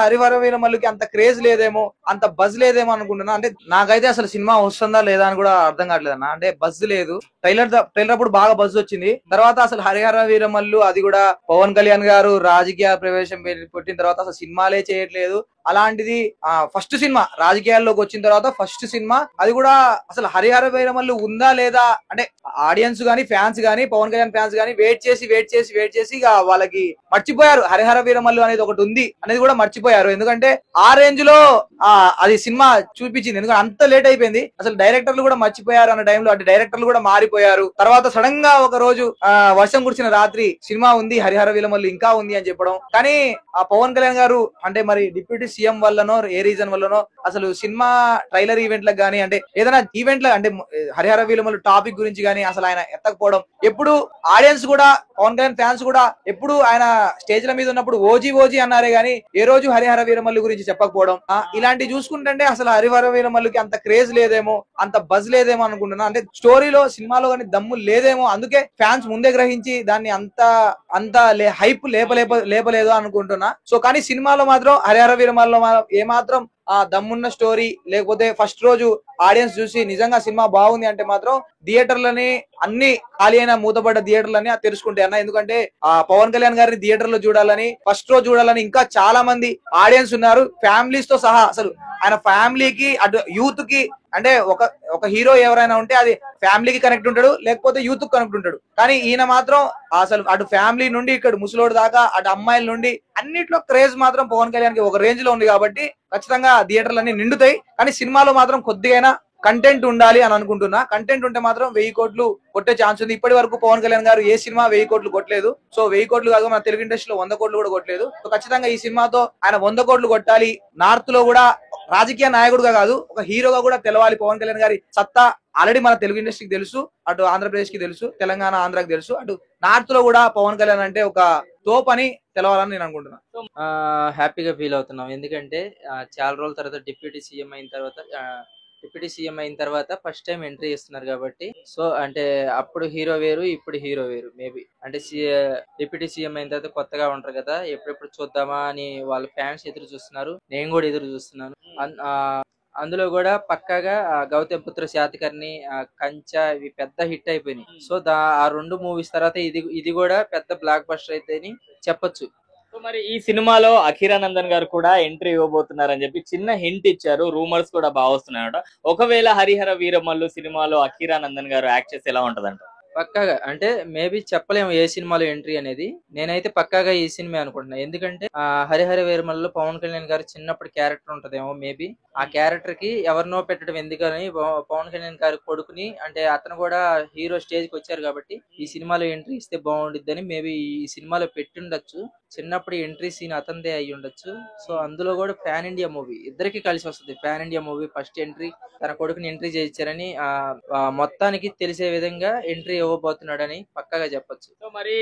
హరిహర వీరమల్లుకి అంత క్రేజ్ లేదేమో, అంత బజ్ లేదేమో అనుకుంటున్నా. అంటే నాకైతే అసలు సినిమా వస్తుందా లేదా అని కూడా అర్థం కావట్లేదు అన్న. అంటే బజ్ లేదు. ట్రైలర్ అప్పుడు బాగా బజ్ వచ్చింది. తర్వాత అసలు హరిహర వీరమల్లు అది కూడా పవన్ కళ్యాణ్ గారు రాజకీయ ప్రవేశం పెట్టిన తర్వాత అసలు సినిమాలే చేయట్లేదు. అలాంటిది ఫస్ట్ సినిమా రాజకీయాల్లోకి వచ్చిన తర్వాత ఫస్ట్ సినిమా, అది కూడా అసలు హరిహర వీరమల్లు ఉందా లేదా అంటే ఆడియన్స్ గానీ ఫ్యాన్స్ గానీ పవన్ కళ్యాణ్ ఫ్యాన్స్ గానీ వెయిట్ చేసి ఇక వాళ్ళకి మర్చిపోయారు హరిహర వీరమల్లు అనేది ఒకటి ఉంది అనేది కూడా మర్చిపోయారు. ఎందుకంటే ఆ రేంజ్ లో అది సినిమా చూపించింది. ఎందుకంటే అంత లేట్ అయిపోయింది. అసలు డైరెక్టర్లు కూడా మర్చిపోయారు అన్న టైంలో అటు డైరెక్టర్లు కూడా మారిపోయారు. తర్వాత సడన్ గా ఒక రోజు వర్షం కురిసిన రాత్రి సినిమా ఉంది హరిహర వీరమల్లు ఇంకా ఉంది అని చెప్పడం. కానీ ఆ పవన్ కళ్యాణ్ గారు అంటే మరి డిప్యూటీ సీఎం వల్లనో ఏ రీజన్ వల్లనో అసలు సినిమా ట్రైలర్ ఈవెంట్లకు గానీ అంటే ఏదైనా ఈవెంట్ అంటే హరిహర వీరమల్లు టాపిక్ గురించి గానీ అసలు ఆయన ఎత్తకపోవడం, ఎప్పుడు ఆడియన్స్ కూడా పవన్ కళ్యాణ్ ఫ్యాన్స్ కూడా ఎప్పుడు ఆయన స్టేజ్ల మీద ఉన్నప్పుడు ఓజీ అన్నారే గానీ ఏ రోజు హరిహర వీరమల్లు గురించి చెప్పకపోవడం, ఇలాంటివి చూసుకుంటే అసలు హరిహర వీరమల్లుకి అంత క్రేజ్ లేదేమో, అంత బజ్ లేదేమో అనుకుంటున్నా. అంటే స్టోరీలో సినిమాలో కానీ దమ్ము లేదేమో, అందుకే ఫ్యాన్స్ ముందే గ్రహించి దాన్ని అంత హైప్ లేపలేదు అనుకుంటున్నా. సో కానీ సినిమాలో మాత్రం హరిహర వీరమల్లు ఏమాత్రం దమ్మున్న స్టోరీ లేకపోతే ఫస్ట్ రోజు ఆడియన్స్ చూసి నిజంగా సినిమా బాగుంది అంటే మాత్రం థియేటర్లని అన్ని ఖాళీ అయిన మూతపడ్డ థియేటర్లని తెరుచుకుంటాయి అన్న. ఎందుకంటే పవన్ కళ్యాణ్ గారిని థియేటర్ లో చూడాలని ఫస్ట్ రోజు చూడాలని ఇంకా చాలా మంది ఆడియన్స్ ఉన్నారు, ఫ్యామిలీస్ తో సహా. అసలు ఆయన ఫ్యామిలీకి అటు యూత్ కి అంటే ఒక హీరో ఎవరైనా ఉంటే అది ఫ్యామిలీకి కనెక్ట్ ఉంటాడు, లేకపోతే యూత్ కి కనెక్ట్ ఉంటాడు. కానీ ఈయన మాత్రం అసలు అటు ఫ్యామిలీ నుండి ఇక్కడ ముసలోడు దాకా అటు అమ్మాయిల నుండి అన్నిట్లో క్రేజ్ మాత్రం పవన్ కళ్యాణ్ కి ఒక రేంజ్ లో ఉంది. కాబట్టి ఖచ్చితంగా థియేటర్లు అన్ని నిండుతాయి. కానీ సినిమాలో మాత్రం కొద్దిగా కంటెంట్ ఉండాలి అని అనుకుంటున్నా. కంటెంట్ ఉంటే మాత్రం 1000 కోట్లు కొట్టే ఛాన్స్ ఉంది. ఇప్పటి వరకు పవన్ కళ్యాణ్ గారు ఏ సినిమా 1000 కోట్లు కొట్టలేదు. సో 1000 కోట్లు కాదు, మన తెలుగు ఇండస్ట్రీలో 100 కోట్లు కూడా కొట్టలేదు. సో ఖచ్చితంగా ఈ సినిమాతో ఆయన 100 కోట్లు కొట్టాలి. నార్త్ లో కూడా రాజకీయ నాయకుడుగా కాదు ఒక హీరోగా కూడా తెలవాలి పవన్ కళ్యాణ్ గారి సత్తా. ఆల్రెడీ మన తెలుగు ఇండస్ట్రీకి తెలుసు, అటు ఆంధ్రప్రదేశ్ కి తెలుసు, తెలంగాణ ఆంధ్రాకి తెలుసు, అటు నార్త్ లో కూడా పవన్ కళ్యాణ్ అంటే ఒక తోపు అని తెలవాలని నేను అనుకుంటున్నా. హ్యాపీగా ఫీల్ అవుతున్నాం. ఎందుకంటే చాలా రోజుల తర్వాత డిప్యూటీ సీఎం అయిన తర్వాత ఫస్ట్ టైం ఎంట్రీ ఇస్తున్నారు కాబట్టి. సో అంటే అప్పుడు హీరో వేరు, ఇప్పుడు హీరో వేరు. మేబీ అంటే డిప్యూటీ సీఎం అయిన తర్వాత కొత్తగా ఉంటారు కదా, ఎప్పుడెప్పుడు చూద్దామా అని వాళ్ళ ఫ్యాన్స్ ఎదురు చూస్తున్నారు, నేను కూడా ఎదురు చూస్తున్నాను. అందులో కూడా పక్కాగా గౌతమ్ పుత్ర శాతకర్ణి, కంచా ఇవి పెద్ద హిట్ అయిపోయినాయి. సో ఆ 2 మూవీస్ తర్వాత ఇది కూడా పెద్ద బ్లాక్ బస్టర్ అయితే అని చెప్పొచ్చు. సో మరి ఈ సినిమాలో అఖీరానందన్ గారు కూడా ఎంట్రీ ఇవ్వబోతున్నారని చెప్పి చిన్న హింట్ ఇచ్చారు. రూమర్స్ కూడా బాగా వస్తున్నాయట. ఒకవేళ హరిహర వీరమల్లు సినిమాలో అఖీరానందన్ గారు యాక్ట్ చేస్తే ఎలా ఉంటదంట? పక్కాగా అంటే మేబీ చెప్పలేము ఏ సినిమాలో ఎంట్రీ అనేది. నేనైతే పక్కాగా ఈ సినిమా అనుకుంటున్నా. ఎందుకంటే హరిహర వీరమల్లులో పవన్ కళ్యాణ్ గారు చిన్నప్పుడు క్యారెక్టర్ ఉంటదేమో మేబీ. ఆ క్యారెక్టర్ కి ఎవరినో పెట్టడం ఎందుకని పవన్ కళ్యాణ్ గారి కొడుకుని అంటే అతను కూడా హీరో స్టేజ్ కి వచ్చారు కాబట్టి ఈ సినిమాలో ఎంట్రీ ఇస్తే బాగుండిద్దని మేబీ ఈ సినిమాలో పెట్టుండొచ్చు. చిన్నప్పుడు ఎంట్రీ సీన్ అతనిదే అయి ఉండొచ్చు. సో అందులో కూడా పాన్ ఇండియా మూవీ ఇద్దరికి కలిసి వస్తుంది. Pan India movie first entry తన కొడుకుని ఎంట్రీ చేయించారని మొత్తానికి తెలిసే విధంగా ఎంట్రీ ఇవ్వబోతున్నాడని పక్కాగా చెప్పొచ్చు. సో మరి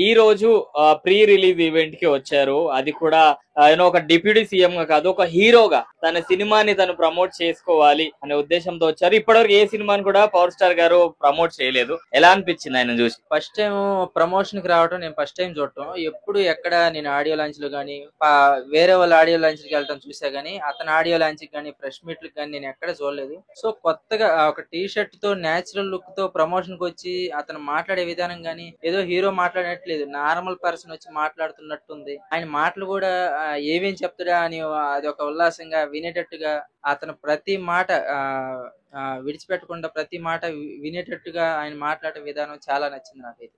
ఈ రోజు ప్రీ రిలీజ్ ఈవెంట్ కి వచ్చారు. అది కూడా ఒక డిప్యూటీ సీఎం గా కాదు, ఒక హీరోగా తన సినిమాని తను ప్రమోట్ చేసుకోవాలి అనే ఉద్దేశంతో వచ్చారు. ఇప్పటివరకు ఏ సినిమాని కూడా పవర్ స్టార్ గారు ప్రమోట్ చేయలేదు. ఎలా అనిపించింది ఆయన చూసి? ఫస్ట్ టైం ప్రమోషన్ కి రావడం నేను ఫస్ట్ టైం చూడటం. ఎప్పుడు ఎక్కడ నేను ఆడియో లాంచ్ లో గానీ వేరే వాళ్ళ ఆడియో లాంచ్ కి వెళ్ళటం చూసా గానీ అతని ఆడియో లాంచ్ కి కానీ ప్రెస్ మీట్ కి కానీ నేను ఎక్కడ చూడలేదు. సో కొత్తగా ఒక టీ షర్ట్ తో నేచురల్ లుక్ తో ప్రమోషన్ కి వచ్చి అతను మాట్లాడే విధానం గానీ ఏదో హీరో మాట్లాడినట్లేదు, నార్మల్ పర్సన్ వచ్చి మాట్లాడుతున్నట్టుంది. ఆయన మాటలు కూడా ఏమేం చెప్తాడా అని అది ఒక ఉల్లాసంగా వినేటట్టుగా అతను ప్రతి మాట విడిచిపెట్టకుండా ప్రతి మాట వినేటట్టుగా ఆయన మాట్లాడే విధానం చాలా నచ్చింది నాకైతే.